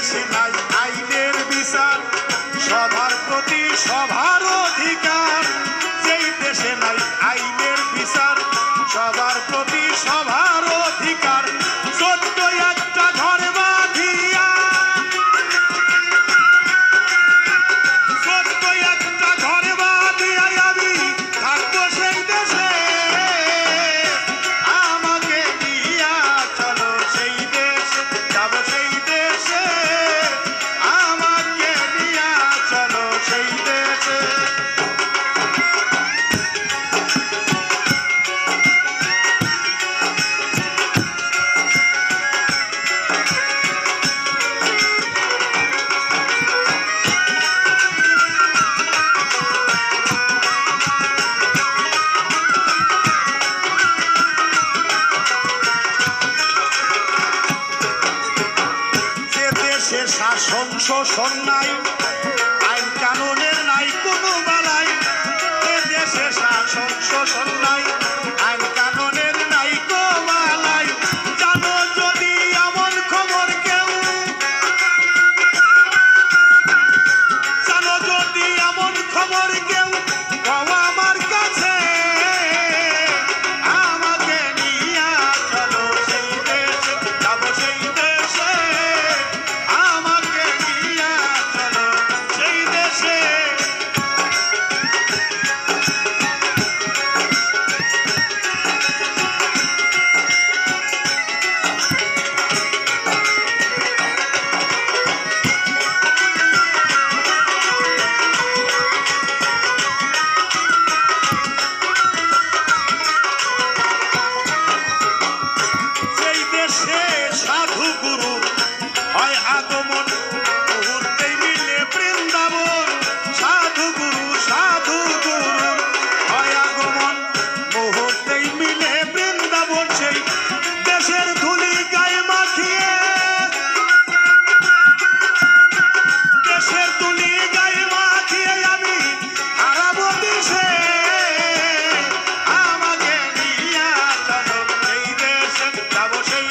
দেশে নাই আইনের বিচার, সবার প্রতি সবার অধিকার। যেই দেশে নাই আইনের বিচার, সবার প্রতি সবার অধিকার। ছোট্ট একটা ঘর বাঁধিয়া, ছোট্ট একটা ঘর বাঁধিয়া আমি থাকবো সেই দেশে। আমাকে নিয়া চলো সেই দেশে, যাবো সেই দেশে। আমাকে নিয়া চলো সেই দেশে। শাসন শোষণ নাই, আইন কানুনের নাই কোনো বালাই। দেশে শাসন শোষণ নাই, আইন কানুনের নাই কোনো বালাই। জানো যদি এমন খবর কেউ, জানো যদি এমন খবর কেউ, বাবা আমার কাছে। আমাকে নিয়া চলো সেই দেশে, যাবো সেই দেশে। সাধু গুরু হয় আগমন, মুহূর্তেই মিলে বৃন্দাবন। সাধু গুরু হয় আগমন, মুহূর্তেই মিলে বৃন্দাবন। সেই দেশের ধুলি গায়ে মাখিয়ে, দেশের ধুলি গায়ে মাখিয়ে আমি হারাবো দেশে। আমাকে নিয়া চলো সেই দেশে, যাবো সেই